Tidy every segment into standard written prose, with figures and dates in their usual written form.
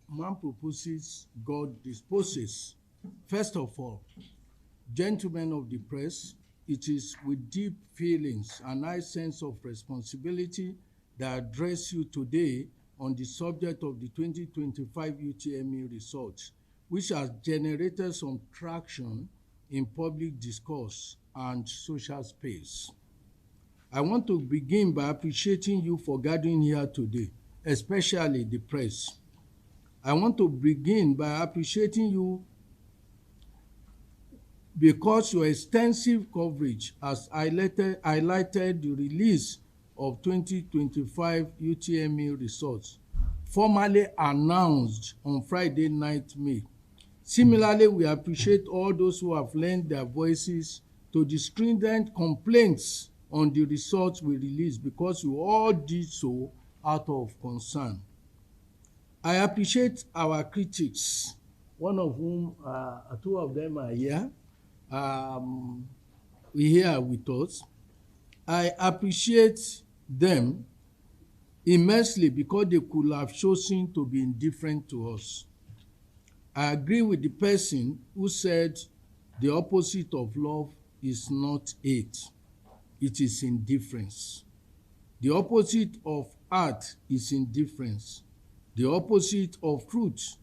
Man proposes, God disposes. First of all, gentlemen of the press, it is with deep feelings and high sense of responsibility that I address you today on the subject of the 2025 UTME results, which has generated some traction in public discourse and social space. I want to begin by appreciating you for gathering here today, especially the press. I want to begin by appreciating you because your extensive coverage has highlighted the release of 2025 UTME results, formally announced on Friday night, May. Similarly, we appreciate all those who have lent their voices to the stringent complaints on the results we released, because you all did so out of concern. I appreciate our critics, one of whom, two of them are here. Here with us. I appreciate them immensely because they could have chosen to be indifferent to us. I agree with the person who said the opposite of love is not hate, it is indifference. The opposite of art is indifference. The opposite of truth,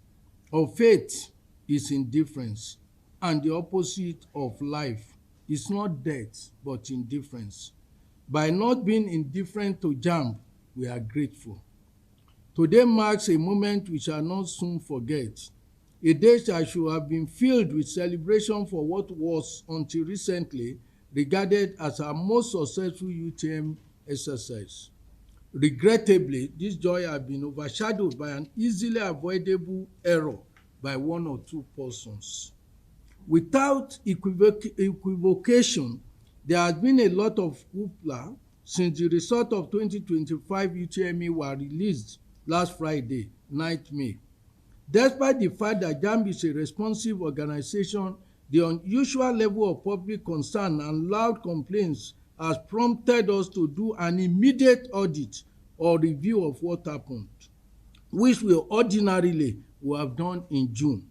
of faith, is indifference. And the opposite of life is not death, but indifference. By not being indifferent to JAMB, we are grateful. Today marks a moment we shall not soon forget, a day that should have been filled with celebration for what was, until recently, regarded as our most successful UTM exercise. Regrettably, this joy has been overshadowed by an easily avoidable error by one or two persons. Without equivocation, there has been a lot of hoopla since the result of 2025 UTME were released last Friday, 9th May. Despite the fact that JAMB is a responsive organization, the unusual level of public concern and loud complaints has prompted us to do an immediate audit or review of what happened, which we ordinarily would have done in June.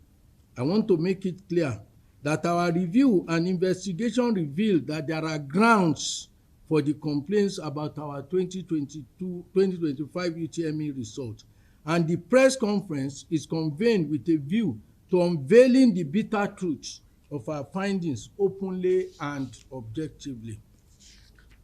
I want to make it clear that our review and investigation revealed that there are grounds for the complaints about our 2025 UTME results, and the press conference is convened with a view to unveiling the bitter truth of our findings openly and objectively.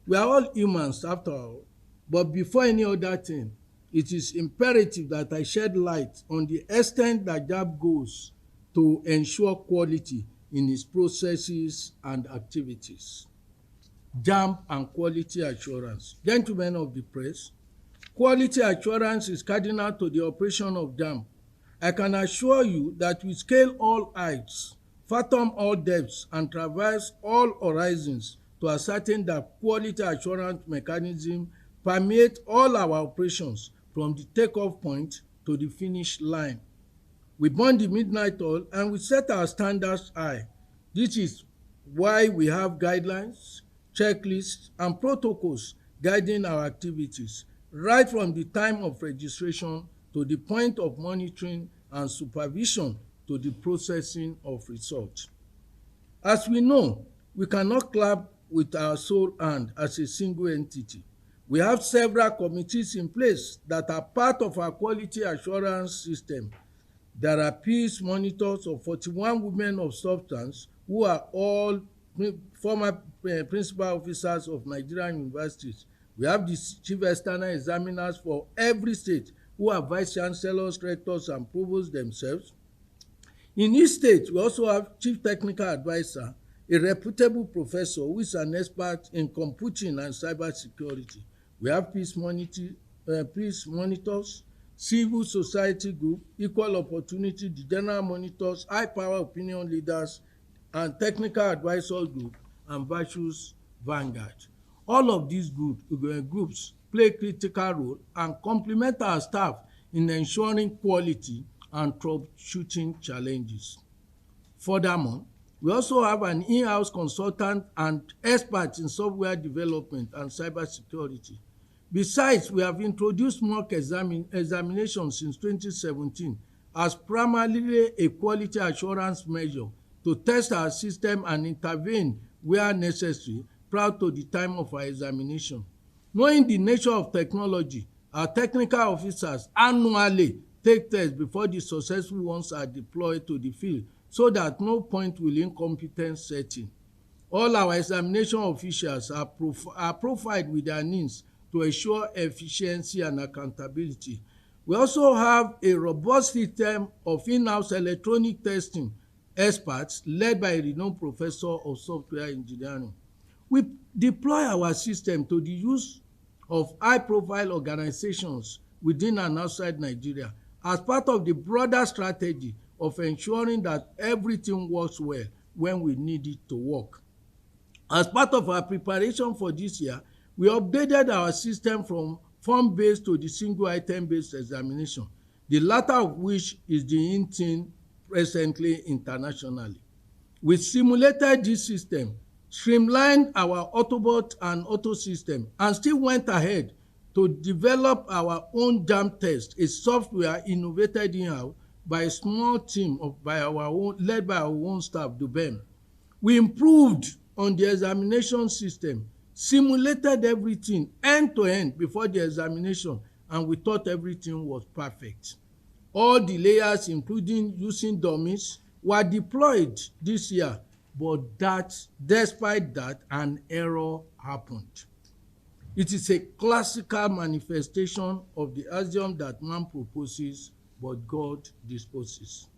We are all humans after all, but before any other thing, it is imperative that I shed light on the extent that JAMB goes to ensure quality in its processes and activities. JAMB and quality assurance. Gentlemen of the press, quality assurance is cardinal to the operation of JAMB. I can assure you that we scale all heights, fathom all depths, and traverse all horizons to ascertain that quality assurance mechanism permeate all our operations from the takeoff point to the finish line. We burn the midnight oil and we set our standards high. This is why we have guidelines, checklists, and protocols guiding our activities, right from the time of registration to the point of monitoring and supervision to the processing of results. As we know, we cannot clap with our sole hand as a single entity. We have several committees in place that are part of our quality assurance system. There are peace monitors of 41 women of substance who are all former principal officers of Nigerian universities. We have the chief external examiners for every state who are vice chancellors, rectors, and provosts themselves. In each state, we also have chief technical advisor, a reputable professor who is an expert in computing and cyber security. We have peace monitors, civil society group, equal opportunity, the general monitors, high power opinion leaders, and technical advisor group, and virtues vanguard. All of these groups play a critical role and complement our staff in ensuring quality and troubleshooting challenges. Furthermore, we also have an in-house consultant and expert in software development and cybersecurity. Besides, we have introduced mock examinations since 2017 as primarily a quality assurance measure to test our system and intervene where necessary prior to the time of our examination. Knowing the nature of technology, our technical officers annually take tests before the successful ones are deployed to the field so that no point will incompetence set in. All our examination officials are profiled with their needs to ensure efficiency and accountability. We also have a robust system of in-house electronic testing experts led by a renowned professor of software engineering. We deploy our system to the use of high-profile organizations within and outside Nigeria as part of the broader strategy of ensuring that everything works well when we need it to work. As part of our preparation for this year, we updated our system from form-based to the single item-based examination, the latter of which is the in thing presently internationally. We simulated this system, streamlined our Autobot and Auto system, and still went ahead to develop our own JAMB test, a software innovated in-house by a small team led by our own staff, the BEM. We improved on the examination system, simulated everything end to end before the examination, and we thought everything was perfect. All the layers, including using dummies, were deployed this year, but despite that, an error happened. It is a classical manifestation of the axiom that man proposes, but God disposes,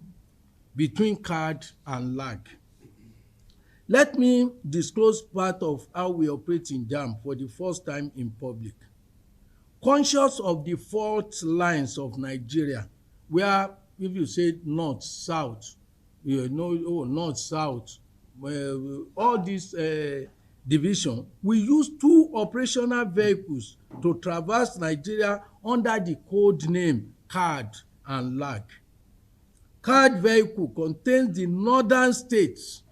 between card and lag. Let me disclose part of how we operate in JAMB for the first time in public. Conscious of the fault lines of Nigeria, where if you say north, south, north, south, all this division, we use two operational vehicles to traverse Nigeria under the code name card and lag. Card vehicle contains the northern states,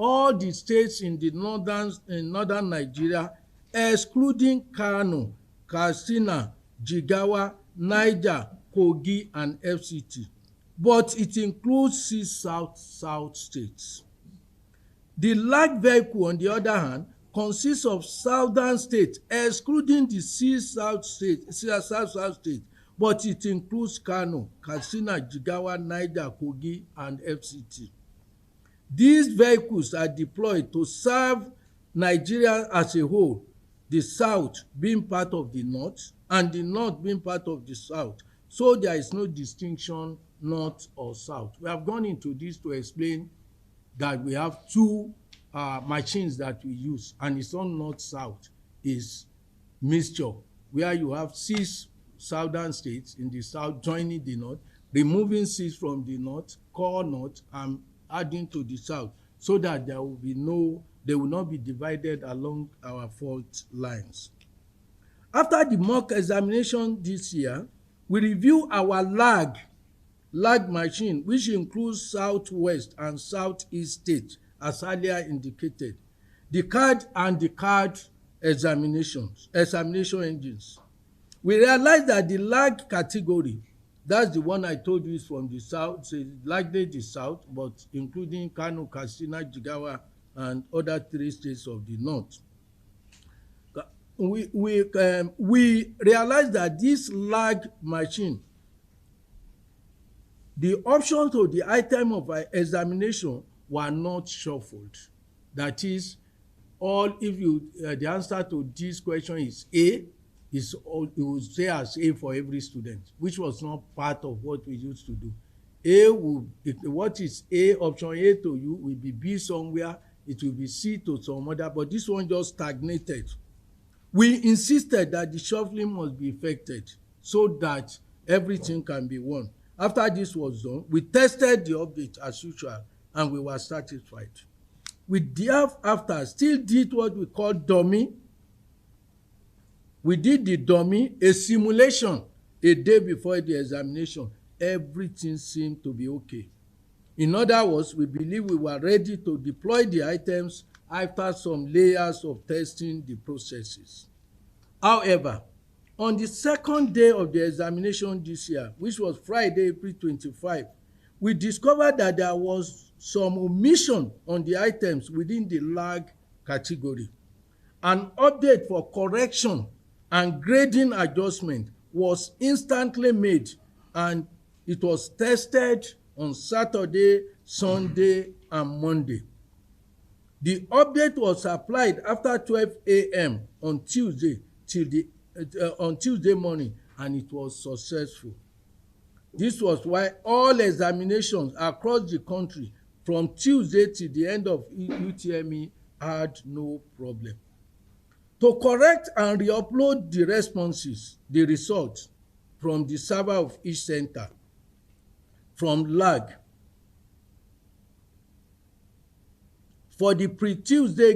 all the states in northern Nigeria, excluding Kano, Katsina, Jigawa, Niger, Kogi, and FCT, but it includes 6 south states. The lag vehicle, on the other hand, consists of southern states, excluding the 6 south states, but it includes Kano, Katsina, Jigawa, Niger, Kogi, and FCT. These vehicles are deployed to serve Nigeria as a whole, the south being part of the north and the north being part of the south, so there is no distinction north or south. We have gone into this to explain that we have two machines that we use, and it's not north-south, is mixture, where you have 6 southern states in the south joining the north, removing 6 from the north, core north, and adding to the south, so that they will not be divided along our fault lines. After the mock examination this year, we review our lag machine, which includes southwest and southeast states, as earlier indicated, the card and the card examination engines. We realized that the lag category, that's the one I told you, is from the south, so likely the south, but including Kano, Katsina, Jigawa, and other 3 states of the north. We realized that this lag machine, the options to the item of our examination were not shuffled. That is, the answer to this question is A, it will say as A for every student, which was not part of what we used to do. What is A, option A to you will be B somewhere, it will be C to some other, but this one just stagnated. We insisted that the shuffling must be effected so that everything can be won. After this was done, we tested the update as usual, and we were satisfied. We thereafter still did what we call dummy. We did the dummy, a simulation, a day before the examination. Everything seemed to be okay. In other words, we believe we were ready to deploy the items after some layers of testing the processes. However, On the second day of the examination this year, which was Friday, April 25, we discovered that there was some omission on the items within the lag category. An update for correction and grading adjustment was instantly made, and it was tested on Saturday, Sunday, and Monday. The update was applied after 12 a.m. on Tuesday on Tuesday morning, and it was successful. This was why all examinations across the country from Tuesday till the end of UTME had no problem. To correct and re-upload the responses, the results from the server of each center from lag. For the pre-Tuesday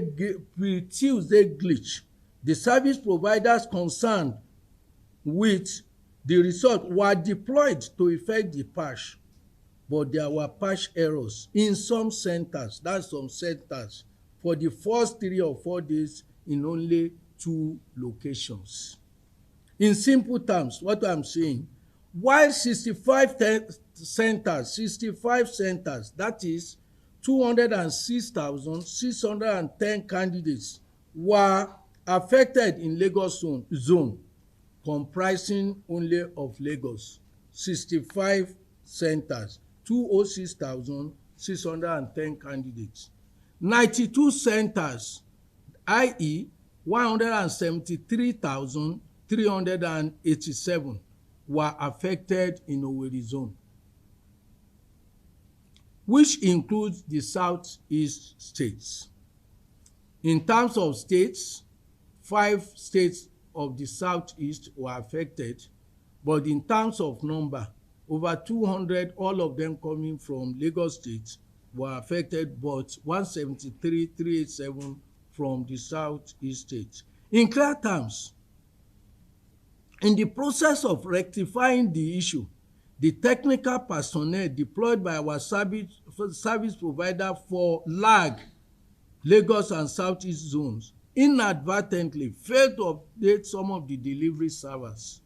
glitch, the service providers concerned with the result were deployed to effect the patch, but there were patch errors in some centers, that's some centers, for the first 3 or 4 days in only 2 locations. In simple terms, what I'm saying, while 65 centers, that is 206,610 candidates were affected in Lagos zone, comprising only of Lagos, 65 centers, 206,610 candidates. 92 centers, i.e. 173,387 were affected in Owerri zone, which includes the southeast states. In terms of states, 5 states of the southeast were affected, but in terms of number, over 200, all of them coming from Lagos State, were affected, but 173,387 from the southeast states. In clear terms, in the process of rectifying the issue, the technical personnel deployed by our service provider for lag, Lagos and Southeast zones, inadvertently failed to update some of the delivery servers.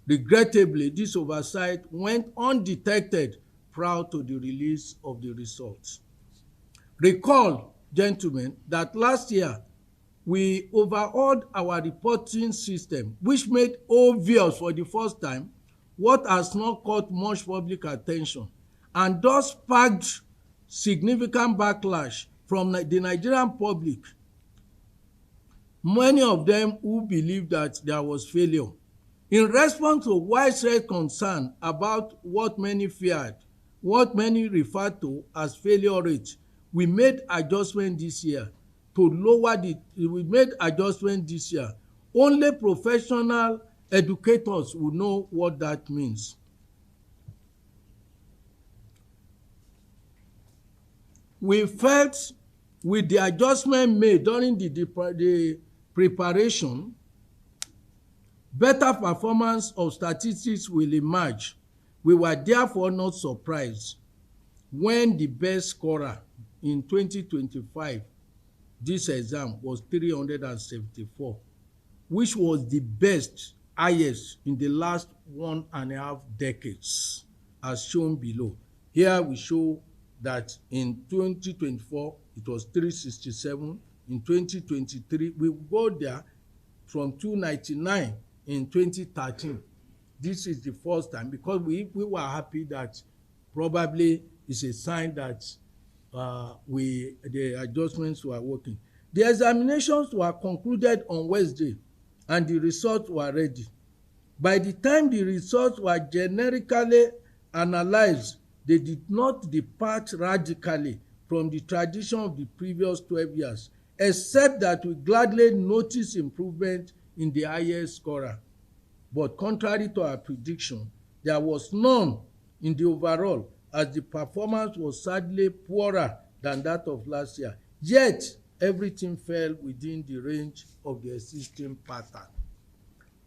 Regrettably, this oversight went undetected prior to the release of the results. Recall, gentlemen, that last year we overhauled our reporting system, which made obvious for the first time what has not caught much public attention, and thus sparked significant backlash from the Nigerian public, many of them who believed that there was failure. In response to widespread concern about what many feared, what many referred to as failure rate, we made adjustment this year to lower Only professional educators will know what that means. We felt with the adjustment made during the preparation, better performance of statistics will emerge. We were therefore not surprised when the best scorer in 2025, this exam, was 374, which was the highest in the last 1.5 decades, as shown below. Here we show that in 2024 it was 367. In 2023 we go there from 299 in 2013. This is the first time, because we were happy that probably it's a sign that the adjustments were working. The examinations were concluded on Wednesday and the results were ready. By the time the results were generically analyzed, they did not depart radically from the tradition of the previous 12 years, except that we gladly noticed improvement in the highest scorer. But contrary to our prediction, there was none in the overall, as the performance was sadly poorer than that of last year. Yet, everything fell within the range of the existing pattern.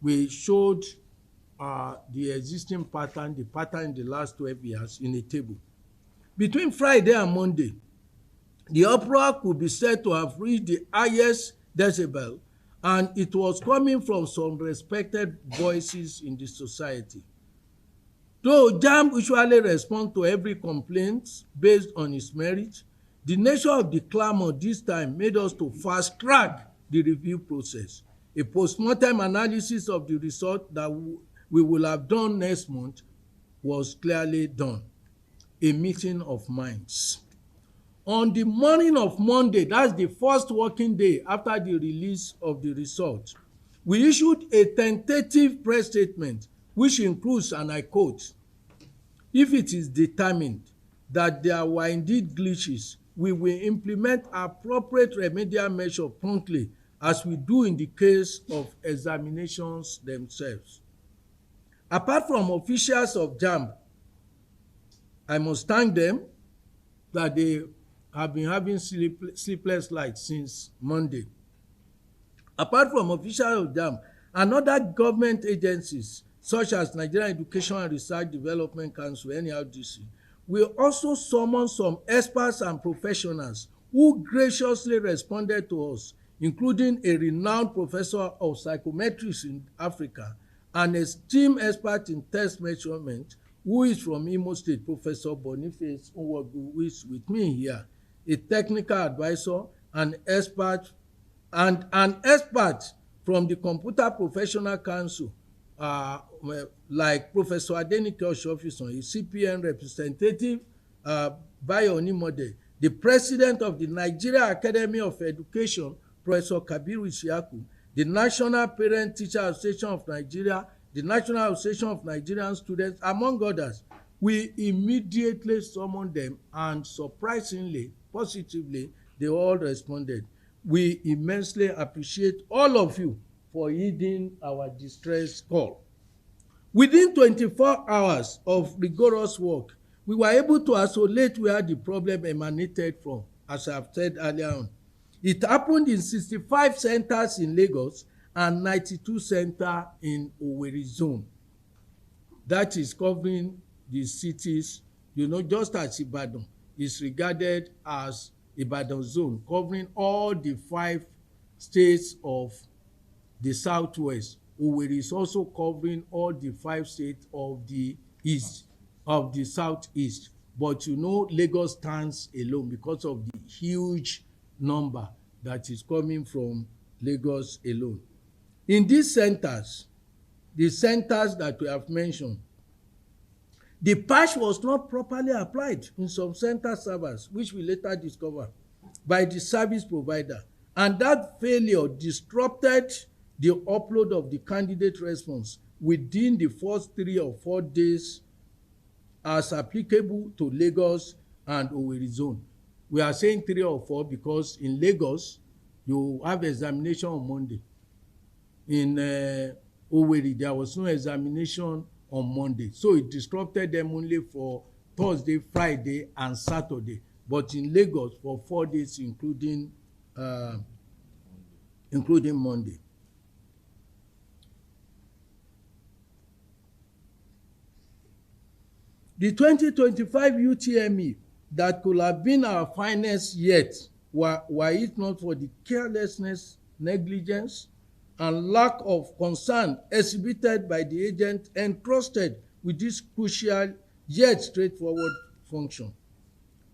We showed the existing pattern, the pattern in the last 12 years in a table. Between Friday and Monday, the uproar could be said to have reached the highest decibel and it was coming from some respected voices in the society. Though JAMB usually responds to every complaint based on its merit, the nature of the clamour this time made us to fast-track the review process. A post-mortem analysis of the result that we will have done next month was clearly done. A meeting of minds. On the morning of Monday, that's the first working day after the release of the result, we issued a tentative press statement which includes, and I quote, "If it is determined that there were indeed glitches, we will implement appropriate remedial measures promptly, as we do in the case of examinations themselves." Apart from officials of JAMB, I must thank them that they have been having sleepless nights since Monday. Apart from officials of JAMB and other government agencies such as Nigerian Education and Research Development Council, NERDC, we also summoned some experts and professionals who graciously responded to us, including a renowned professor of psychometrics in Africa, an esteemed expert in test measurement who is from Imo State, Professor Boniface Nwogu, who is with me here, a technical advisor, an expert from the Computer Professional Council, like Professor Adenike Oshofison, a CPN representative, Bayo Onimode, the president of the Nigeria Academy of Education, Professor Kabiru Isiaku, the National Parent Teacher Association of Nigeria, the National Association of Nigerian Students, among others. We immediately summoned them, and surprisingly, positively, they all responded. We immensely appreciate all of you for heeding our distress call. Within 24 hours of rigorous work, we were able to isolate where the problem emanated from, as I have said earlier on. It happened in 65 centers in Lagos and 92 centers in Owerri zone. That is covering the cities, just as Ibadan is regarded as Ibadan zone, covering all the 5 states of the southwest. Owerri is also covering all the 5 states of the east, of the southeast. But Lagos stands alone because of the huge number that is coming from Lagos alone. In these centers, the centers that we have mentioned, the patch was not properly applied in some center servers, which we later discovered, by the service provider. And that failure disrupted the upload of the candidate response within the first 3 or 4 days as applicable to Lagos and Owerri zone. We are saying 3 or 4 because in Lagos, you have examination on Monday. In Owerri, there was no examination on Monday. So it disrupted them only for Thursday, Friday, and Saturday. But in Lagos, for 4 days, including Monday. The 2025 UTME that could have been our finest yet, were it not for the carelessness, negligence, and lack of concern exhibited by the agent entrusted with this crucial yet straightforward function.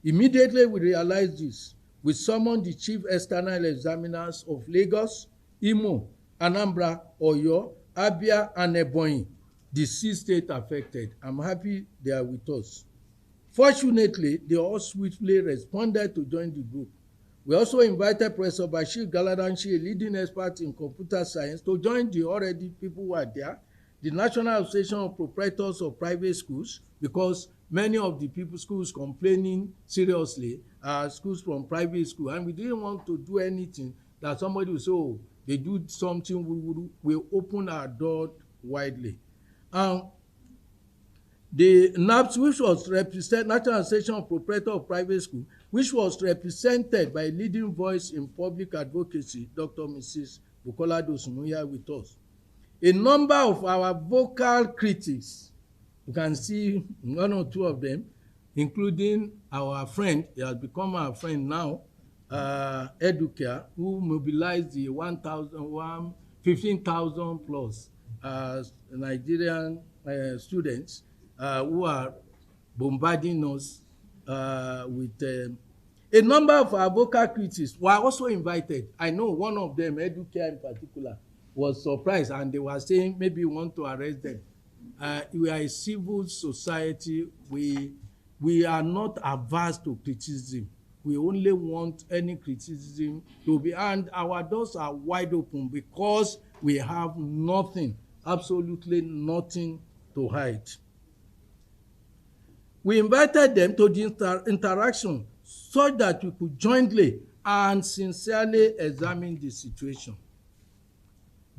Immediately we realized this, we summoned the chief external examiners of Lagos, Imo, Anambra, Oyo, Abia, and Ebonyi, the 6 states affected. I'm happy they are with us. Fortunately, they all swiftly responded to join the group. We also invited Professor Bashir Galadanchi, a leading expert in computer science, to join the already people who are there, the National Association of Proprietors of Private Schools, because many of the schools complaining seriously are schools from private school, and we didn't want to do anything that somebody will say, oh, they do something, we open our door widely. The NAPS, which was represented, National Association of Proprietors of Private School, which was represented by a leading voice in public advocacy, Dr. Mrs. Bukola Dosumuya, with us. A number of our vocal critics, you can see 1 or 2 of them, including our friend, he has become our friend now, Educare, who mobilized the 15,000 plus Nigerian students who are bombarding us with a number of our vocal critics were also invited. I know one of them, Educare in particular, was surprised, and they were saying maybe we want to arrest them. We are a civil society. We are not averse to criticism. We only want any criticism to be, and our doors are wide open because we have nothing, absolutely nothing to hide. We invited them to the interaction so that we could jointly and sincerely examine the situation.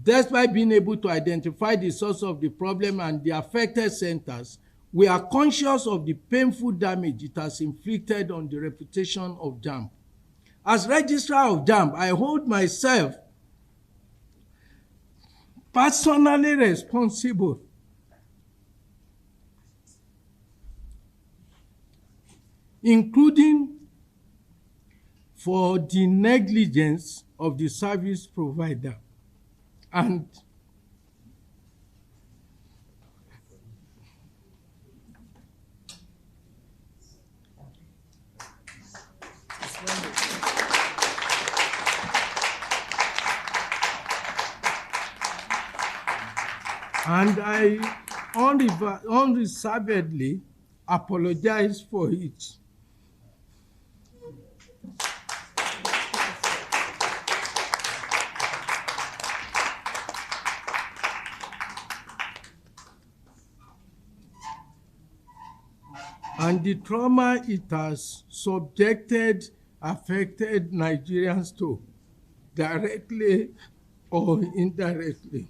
Despite being able to identify the source of the problem and the affected centers, we are conscious of the painful damage it has inflicted on the reputation of JAMB. As Registrar of JAMB, I hold myself personally responsible including for the negligence of the service provider and I unreservedly apologize for it. And the trauma it has affected Nigerians to, directly or indirectly.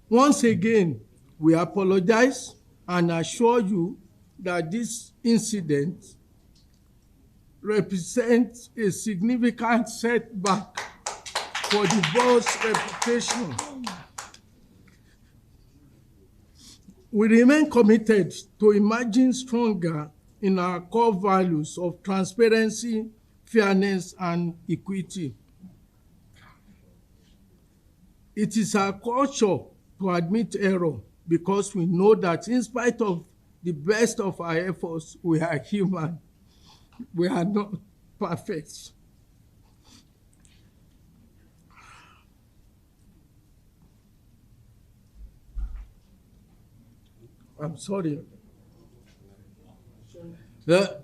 Once again, we apologize and assure you that this incident represents a significant setback for the board's reputation. We remain committed to emerging stronger in our core values of transparency, fairness, and equity. It is our culture to admit error because we know that in spite of the best of our efforts, we are human. We are not perfect. I'm sorry. The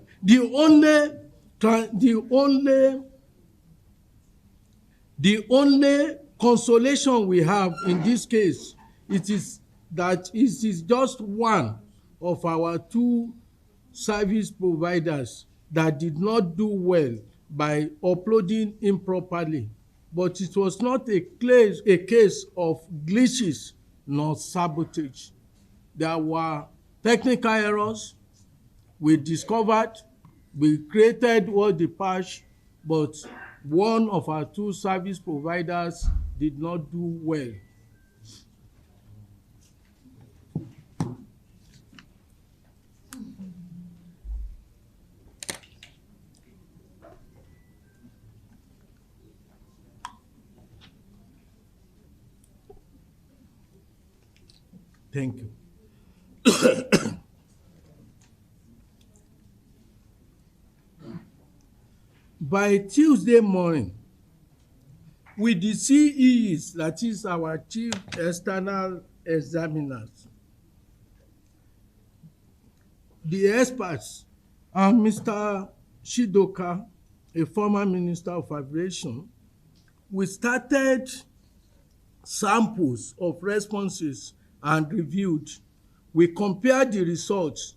only consolation we have in this case, it is that it is just one of our two service providers that did not do well by uploading improperly, but it was not a case of glitches nor sabotage. There were technical errors we discovered. We created what the patch, but one of our two service providers did not do well. Thank you. By Tuesday morning, with the CEs, that is our chief external examiners, the experts, and Mr. Shidoka, a former Minister of Aviation, we started samples of responses and reviewed. We compared the results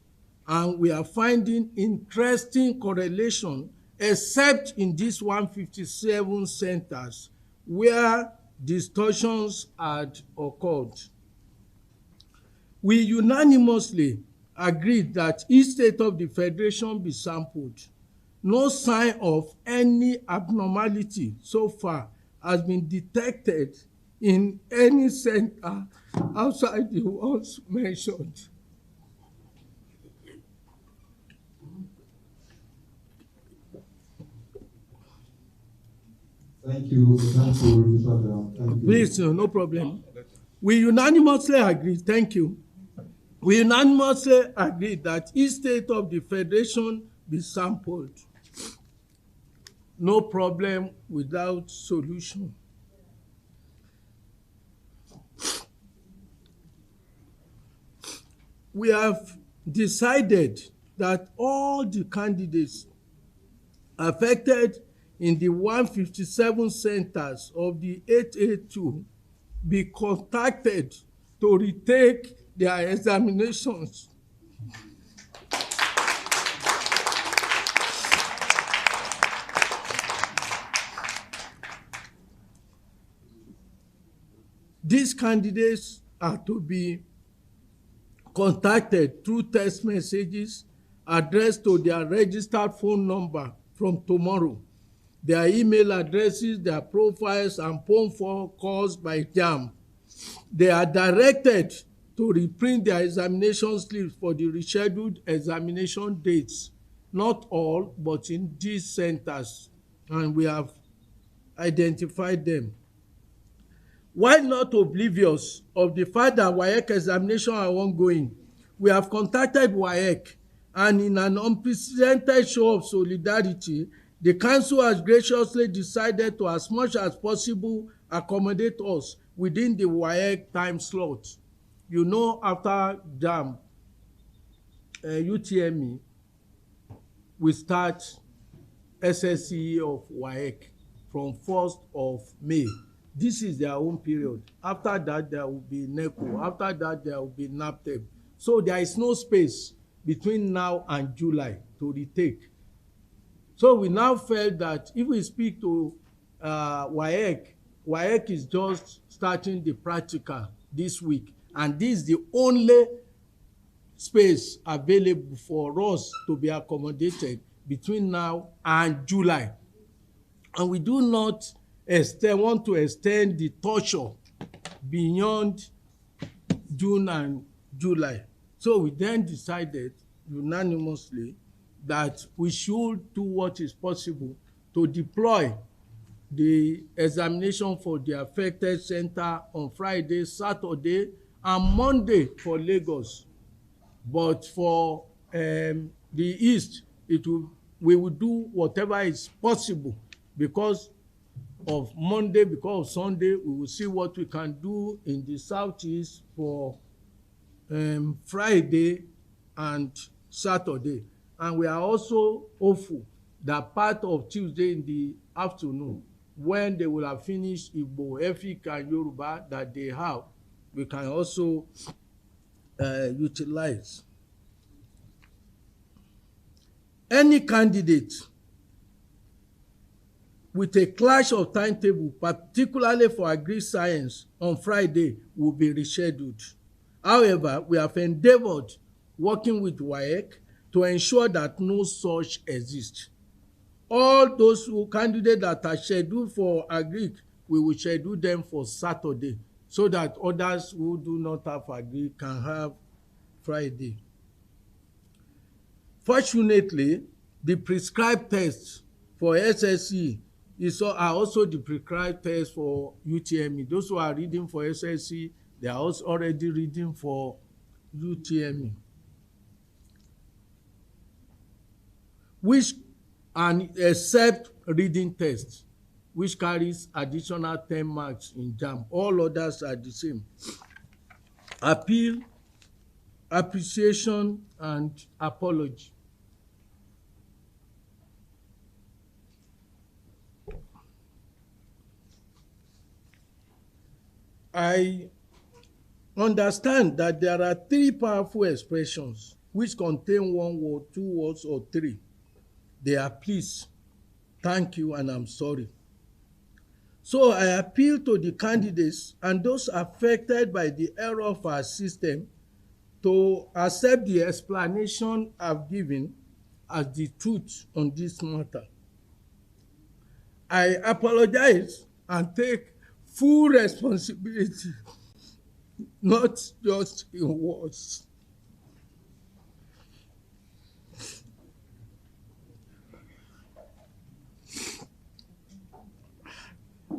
and we are finding interesting correlation, except in these 157 centers where distortions had occurred. We unanimously agreed that each state of the Federation be sampled. No sign of any abnormality so far has been detected in any center outside the ones mentioned. Thank you, Registrar. Thank you. Please, no problem. We unanimously agree, thank you. We unanimously agree that each state of the federation be sampled. No problem without solution. We have decided that all the candidates affected in the 157 centers of the 882 be contacted to retake their examinations. These candidates are to be contacted through text messages addressed to their registered phone number from tomorrow, their email addresses, their profiles, and phone calls by JAMB. They are directed to reprint their examination slips for the rescheduled examination dates. Not all, but in these centers, and we have identified them. While not oblivious of the fact that WAEC examination are ongoing, we have contacted WAEC, and in an unprecedented show of solidarity, the council has graciously decided to, as much as possible, accommodate us within the WAEC time slot. You know, after JAMB, UTME, we start SSCE of WAEC from 1st of May. This is their own period. After that, there will be NECO. After that, there will be NAPTEP. So there is no space between now and July to retake. So we now felt that if we speak to WAEC is just starting the practical this week, and this is the only space available for us to be accommodated between now and July. And we do not want to extend the torture beyond June and July. So we then decided unanimously that we should do what is possible to deploy the examination for the affected center on Friday, Saturday, and Monday for Lagos. But for the East, we will do whatever is possible because of Monday, because of Sunday. We will see what we can do in the Southeast for Friday and Saturday. And we are also hopeful that part of Tuesday in the afternoon, when they will have finished Igbo, Efik, and Yoruba that they have, we can also utilize. Any candidate with a clash of timetable, particularly for agri science on Friday, will be rescheduled. However, we have endeavored, working with WAEC, to ensure that no such exists. All those candidates that are scheduled for agri, we will schedule them for Saturday, so that others who do not have agri can have Friday. Fortunately, the prescribed tests for SSC are also the prescribed tests for UTME. Those who are reading for SSC, they are also already reading for UTME. Except reading test, which carries additional 10 marks in JAMB. All others are the same. Appeal, appreciation, and apology. I understand that there are 3 powerful expressions which contain 1 word, 2 words, or 3. They are please, thank you, and I'm sorry. So I appeal to the candidates and those affected by the error of our system to accept the explanation I've given as the truth on this matter. I apologize and take full responsibility, not just in words.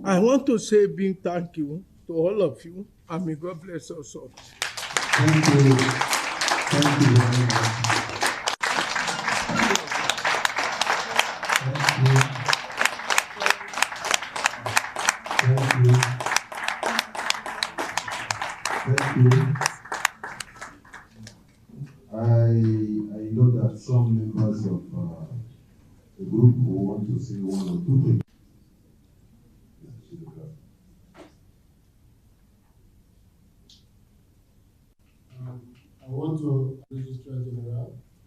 I want to say a big thank you to all of you, and may God bless us all. Thank you. Thank you very much. Thank you. Thank you. Thank you. I know that some members of the group will want to say one or two things.